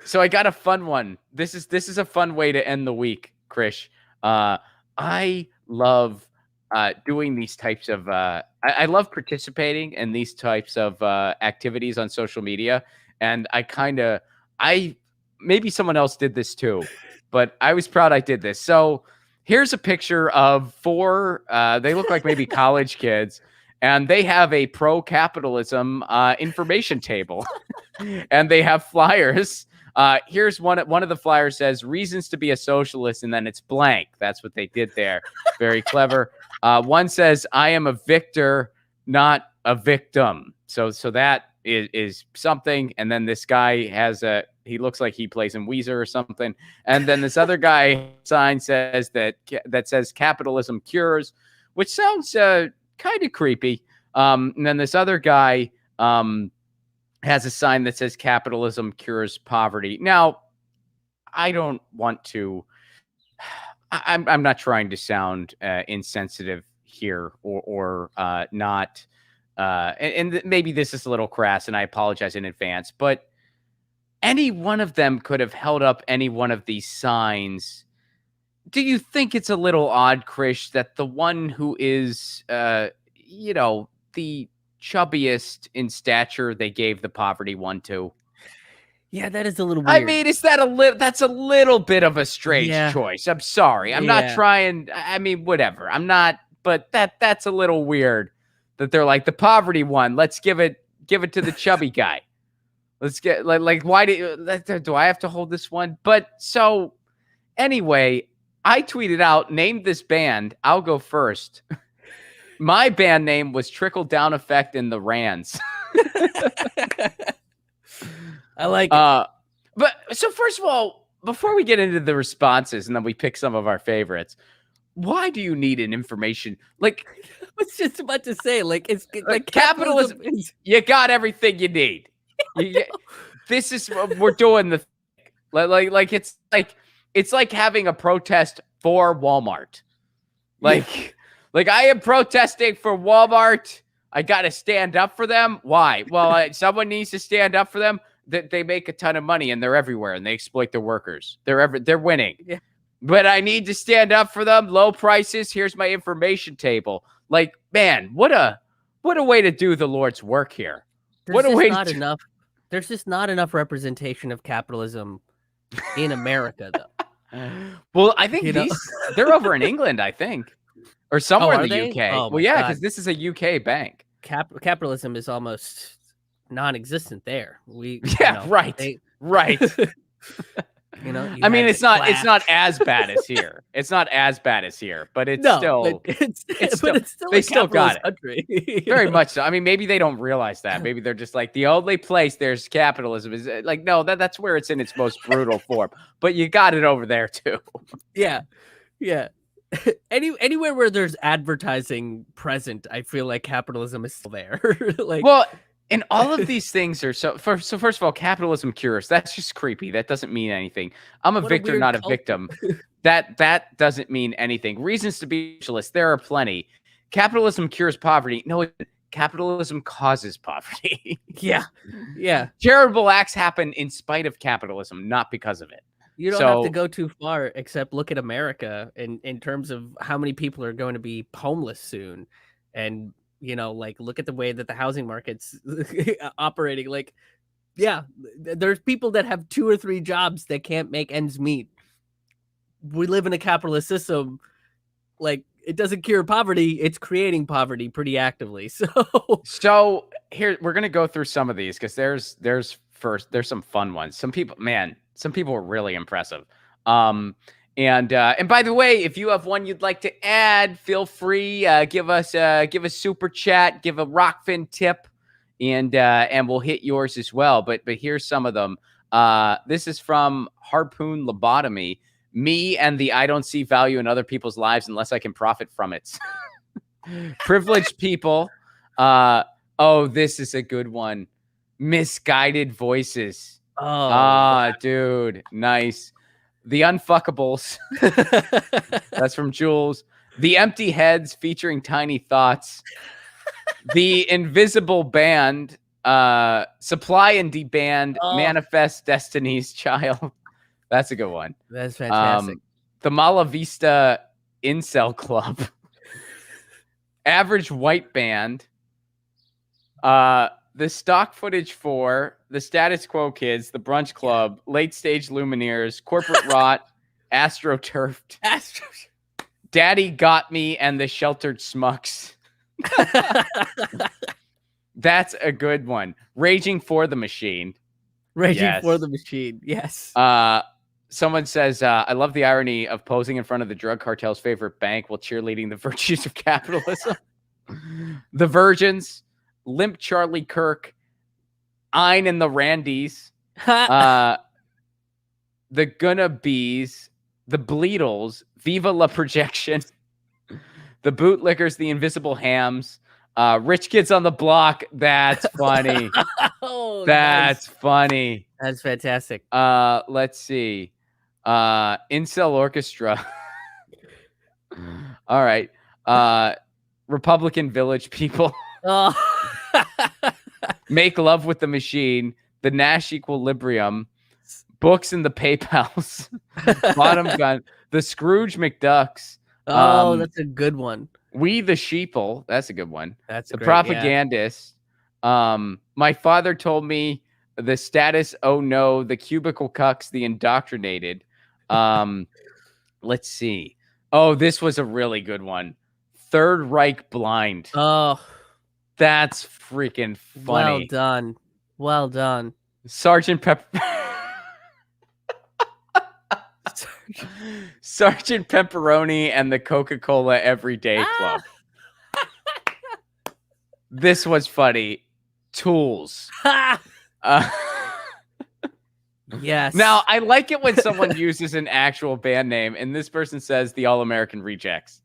So I got a fun one. This is a fun way to end the week, Krish. I love doing these types of. I love participating in these types of activities on social media, and I maybe someone else did this too, but I was proud I did this. So here's a picture of four. They look like maybe college kids, and they have a pro-capitalism information table, and they have flyers. Here's one of the flyers says reasons to be a socialist, and then it's blank. That's what they did there. Very clever. One says I am a victor, not a victim. So that is something. And then this guy he looks like he plays in Weezer or something. And then this other guy sign says that says capitalism cures, which sounds kind of creepy. And then this other guy has a sign that says capitalism cures poverty. Now, I don't want to. I'm not trying to sound insensitive here or not. And maybe this is a little crass, and I apologize in advance. But any one of them could have held up any one of these signs. Do you think it's a little odd, Krish, that the one who is, the chubbiest in stature they gave the poverty one to? Yeah, that is a little weird. I mean, that's a little bit of a strange choice. I'm sorry. I'm not trying. I mean, whatever. I'm not, but that's a little weird that they're like the poverty one. Let's give it to the chubby guy. Let's get like why do I have to hold this one? But so anyway, I tweeted out, named this band. I'll go first. My band name was Trickle Down Effect in the Rands. I like it. But so first of all, before we get into the responses and then we pick some of our favorites, why do you need an information? Like, I was just about to say, like, it's like capitalism. You got everything you need. This is we're doing the like it's like having a protest for Walmart. Like I am protesting for Walmart. I got to stand up for them. Why? Well, someone needs to stand up for them. That they make a ton of money and they're everywhere and they exploit their workers. They're winning. Yeah. But I need to stand up for them. Low prices. Here's my information table. Like, man, what a way to do the Lord's work here. There's just not enough representation of capitalism in America, though. Well, I think they're over in England, I think. Or somewhere in the they? UK. Oh, well, yeah, because this is a UK bank. Capitalism is almost non-existent there. Right. Right. I mean, it's not as bad as here. It's not as bad as here, but it's still they still got it. Country, Very much so. I mean, maybe they don't realize that. Maybe they're just like the only place there's capitalism is like, no, that's where it's in its most brutal form. But you got it over there too. Yeah. Anywhere where there's advertising present, I feel like capitalism is still there. And all of these things are so first of all, capitalism cures. That's just creepy. That doesn't mean anything. I'm a victor, not a victim. That doesn't mean anything. Reasons to be socialist, there are plenty. Capitalism cures poverty. No, capitalism causes poverty. Yeah. Charitable acts happen in spite of capitalism, not because of it. You don't have to go too far, except look at America in terms of how many people are going to be homeless soon. And, look at the way that the housing market's operating. Like, yeah, there's people that have 2 or 3 jobs that can't make ends meet. We live in a capitalist system. Like, it doesn't cure poverty. It's creating poverty pretty actively. So here, we're going to go through some of these because there's some fun ones. Some people are really impressive. And by the way, if you have one you'd like to add, feel free. Give a super chat, give a Rockfin tip, and we'll hit yours as well. But here's some of them. This is from Harpoon Lobotomy. Me and the I don't see value in other people's lives unless I can profit from it. Privileged people. This is a good one. Misguided voices. Dude, nice. The Unfuckables. That's from Jules. The Empty Heads featuring Tiny Thoughts. The Invisible Band. Supply and Deband, Oh, Manifest Destiny's Child. That's a good one. that's fantastic. The Mala Vista Incel Club. Average White Band. The Stock Footage 4, the Status Quo Kids, the Brunch Club, Late Stage Lumineers, Corporate Rot, AstroTurfed, Daddy Got Me, and the Sheltered Smucks. That's a good one. Raging for the Machine. Raging for the Machine. Yes. Someone says, I love the irony of posing in front of the drug cartel's favorite bank while cheerleading the virtues of capitalism. The Virgins, Limp Charlie Kirk, Ein and the Randys, the Gonna Bees, the Bleedles, Viva La Projection, the Bootlickers, the Invisible Hams, Rich Kids on the Block. That's funny. Oh, that's funny. That's fantastic. Let's see. Incel Orchestra. All right. Republican Village People. Oh. Make Love with the Machine. The Nash Equilibrium. Books in the PayPals. Bottom Gun. The Scrooge McDucks. Oh, that's a good one. We the Sheeple. That's a good one. That's the great, Propagandist. Yeah. My father told me the Status. Oh no, the Cubicle Cucks. The Indoctrinated. Let's see. Oh, this was a really good one. Third Reich Blind. Oh, that's freaking funny. Well done. Well done. Sergeant Sergeant Pepperoni and the Coca-Cola Everyday Club. This was funny. Tools. Yes. Now, I like it when someone uses an actual band name, and this person says the All-American Rejects.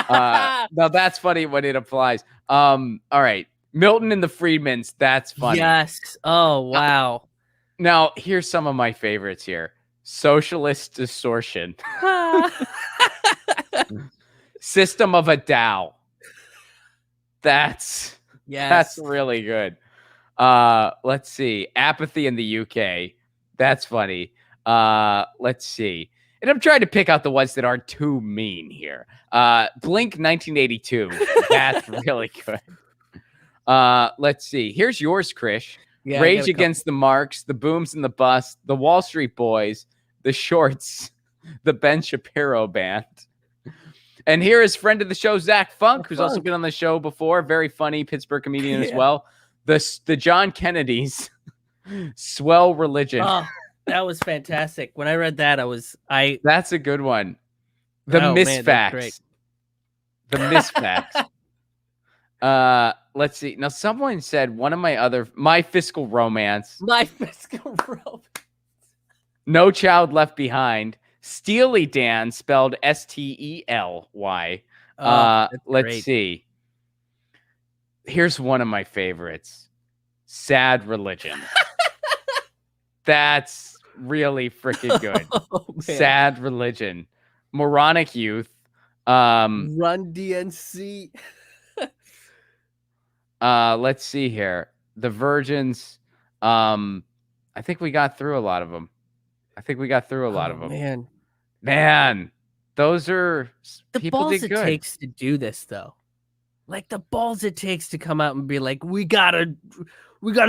Now, that's funny when it applies. All right. Milton and the Freedmans. That's funny. Yes. Oh, wow. Now, here's some of my favorites here. Socialist Distortion. System of a Dow. That's really good. Let's see. Apathy in the UK. That's funny. Let's see. And I'm trying to pick out the ones that aren't too mean here. Blink 1982. That's really good. Let's see. Here's yours, Krish. Yeah, Rage Against the Marks, the Booms and the Bust, the Wall Street Boys, the Shorts, the Ben Shapiro Band. And here is friend of the show, Zach Funk, who's also been on the show before. Very funny Pittsburgh comedian as well. The John Kennedys, Swell Religion. Oh, that was fantastic. When I read that, That's a good one. The Misfacts. The Misfacts. Let's see. Now, someone said one of My Fiscal Romance. My Fiscal Romance. No Child Left Behind. Steely Dan, spelled Stely. Let's see. Here's one of my favorites. Sad Religion. That's really freaking good. Sad Religion. Moronic Youth. Run DNC. Let's see here. The Virgins. I think we got through a lot of them. Man, those are the people balls did it good. Takes to do this though. Like the balls it takes to come out and be like, we gotta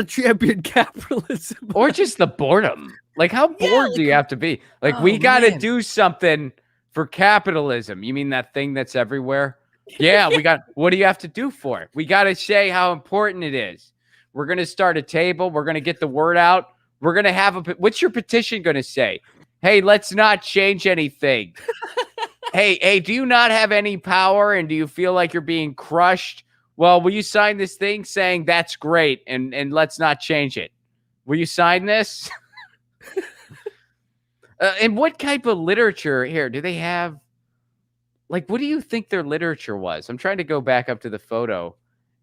champion capitalism, or just the boredom. Like, how bored do you have to be? Like, we gotta do something for capitalism. You mean that thing that's everywhere? Yeah, what do you have to do for it? We got to say how important it is. We're going to start a table. We're going to get the word out. We're going to have what's your petition going to say? Hey, let's not change anything. Hey, do you not have any power? And do you feel like you're being crushed? Well, will you sign this thing saying that's great and let's not change it? Will you sign this? And what type of literature here do they have? Like, what do you think their literature was? I'm trying to go back up to the photo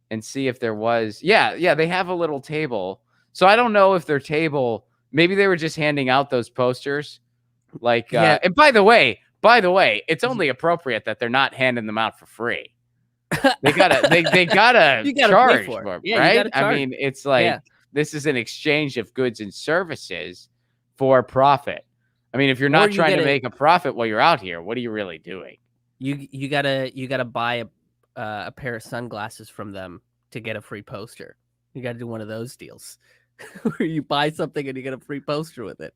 and see if there was. Yeah, they have a little table. So I don't know if their table, maybe they were just handing out those posters. And by the way, it's only appropriate that they're not handing them out for free. They gotta You gotta pay charge for it. more, Yeah, you right? gotta I charge. mean, it's Yeah. like this is an exchange of goods and services for profit. I mean, if you're Or not you trying to gotta make a profit while you're out here, what are you really doing? you gotta buy a pair of sunglasses from them to get a free poster. You gotta do one of those deals where you buy something and you get a free poster with it.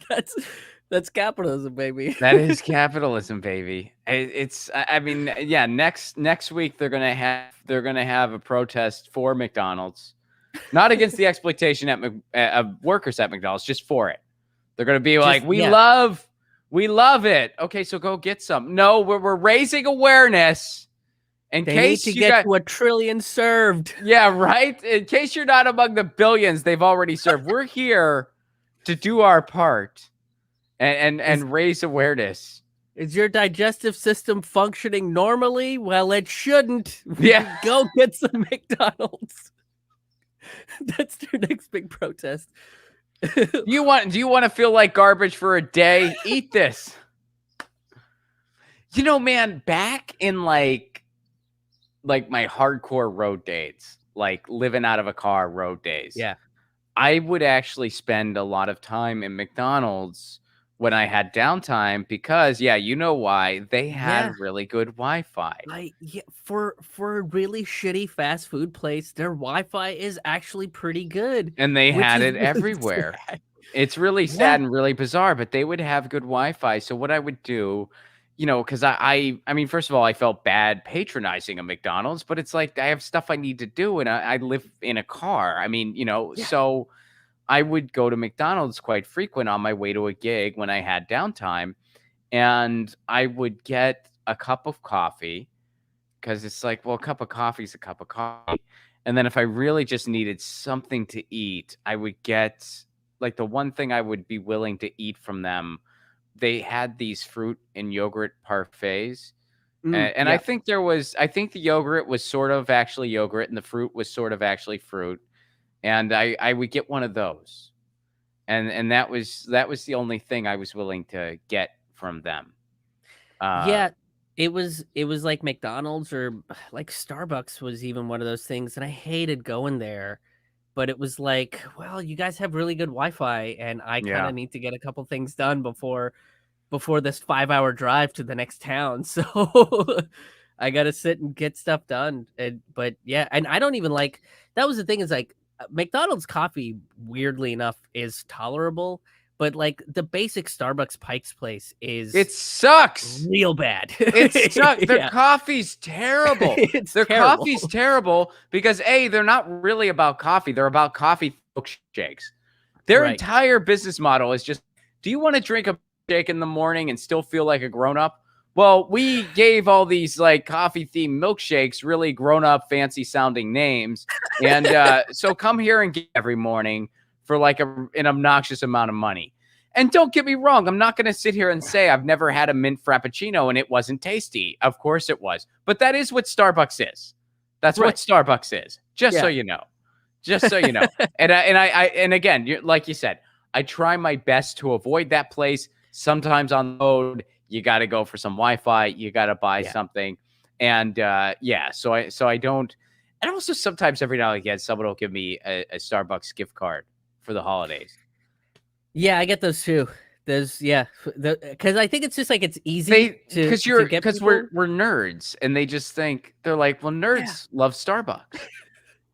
That's that's capitalism, baby. That is capitalism, baby. I mean, yeah, next week they're gonna have a protest for McDonald's, not against the exploitation of workers at McDonald's, just for it. They're gonna be like, Just yeah. we love it. Okay, so go get some. No, we're raising awareness in They need case to you get got to a trillion served. yeah, right. In case you're not among the billions they've already served. We're here to do our part Is and raise awareness. is your digestive system functioning normally? Well, it shouldn't. Yeah. Go get some McDonald's. That's their next big protest. Do you want to feel like garbage for a day? Eat this. You know, man, back in like my hardcore road days, like living out of a car road days. Yeah. I would actually spend a lot of time in McDonald's when I had downtime because yeah, you know why? They had Yeah. really good Wi-Fi. For a really shitty fast food place, their Wi-Fi is actually pretty good, And they which had is it really everywhere. sad. It's really Yeah. sad and really bizarre, but they would have good Wi-Fi. So what I would do, because I mean, first of all, I felt bad patronizing a McDonald's, but it's like I have stuff I need to do, and I live in a car. I mean, Yeah. so I would go to McDonald's quite frequent on my way to a gig when I had downtime, and I would get a cup of coffee because it's like, well, a cup of coffee is a cup of coffee. And then if I really just needed something to eat, I would get like the one thing I would be willing to eat from them. They had these fruit and yogurt parfaits. And Yeah. I think the yogurt was sort of actually yogurt and the fruit was sort of actually fruit. And I would get one of those. And that was the only thing I was willing to get from them. Uh, Yeah, it was like McDonald's or like Starbucks was even one of those things, and I hated going there. But it was like, well, you guys have really good Wi-Fi, and I kind yeah. of need to get a couple things done before this 5-hour drive to the next town. So I gotta sit and get stuff done. But yeah, and I don't even like that was the thing is like McDonald's coffee, weirdly enough, is tolerable, but like the basic Starbucks Pike's Place It is sucks. real bad. It sucks. Their Yeah. coffee's terrible. It's Their terrible. coffee's terrible because A, they're not really about coffee. They're about coffee milkshakes. Their Right. entire business model is just, do you want to drink a shake in the morning and still feel like a grown-up? Well, we gave all these like coffee-themed milkshakes really grown-up, fancy-sounding names. And so come here and get every morning for like an obnoxious amount of money. And don't get me wrong, I'm not going to sit here and say I've never had a mint frappuccino and it wasn't tasty. Of course it was. But that is what Starbucks is. That's Right. what Starbucks is. Just so Yeah. you know. Just so you know. And again, like you said, I try my best to avoid that place. Sometimes on the road, you got to go for some Wi-Fi, you got to buy Yeah. something. And yeah, so I don't. And also sometimes every now and again, someone will give me a Starbucks gift card for the holidays. Yeah, I get those too. Those, yeah, because I think it's just like it's easy to get Because people. we're nerds and they just think they're like, well, nerds love Starbucks.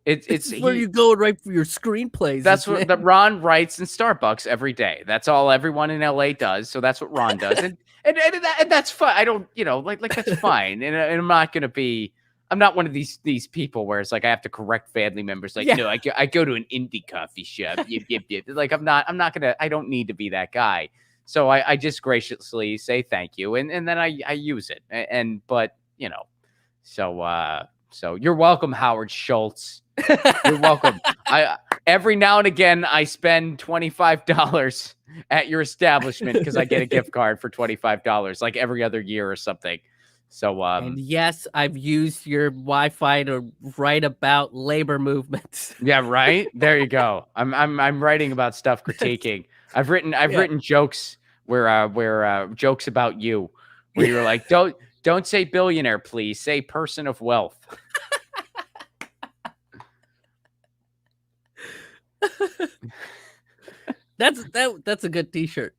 It's This is where you go and write for your screenplays. That's what that Ron writes in Starbucks every day. That's all everyone in LA does. So that's what Ron does, and that's fine. I don't, like that's fine. And I'm not gonna be. I'm not one of these people where it's like I have to correct family members. Like, Yeah. no, I go to an indie coffee shop. Yip. Like I'm not gonna. I don't need to be that guy. So I just graciously say thank you, and then I use it. But so you're welcome, Howard Schultz. You're welcome. Every now and again I spend $25 at your establishment because I get a gift card for $25, like every other year or something. So And yes, I've used your Wi-Fi to write about labor movements. yeah, right. There you go. I'm writing about stuff critiquing. I've written jokes where jokes about you, where you're like, Don't say billionaire, please. Say person of wealth. That's a good T-shirt.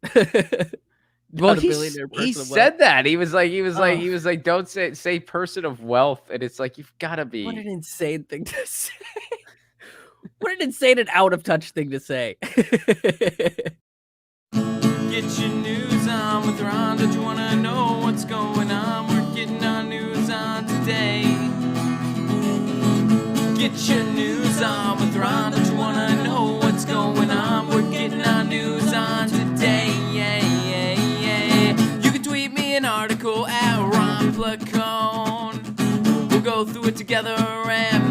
Well, Not a billionaire he person of wealth. said that. He was Oh, like, don't say person of wealth, and it's like you've got to what be. an insane thing to say. What an insane and out of touch thing to say. Get your news on with Ron. Don't you wanna know what's going on? We're getting our news on today. Get your news on with Ron. Don't you wanna know what's going on? We're getting our news on today. Yeah, yeah, yeah. You can tweet me an article at Ron Placone. We'll go through it together and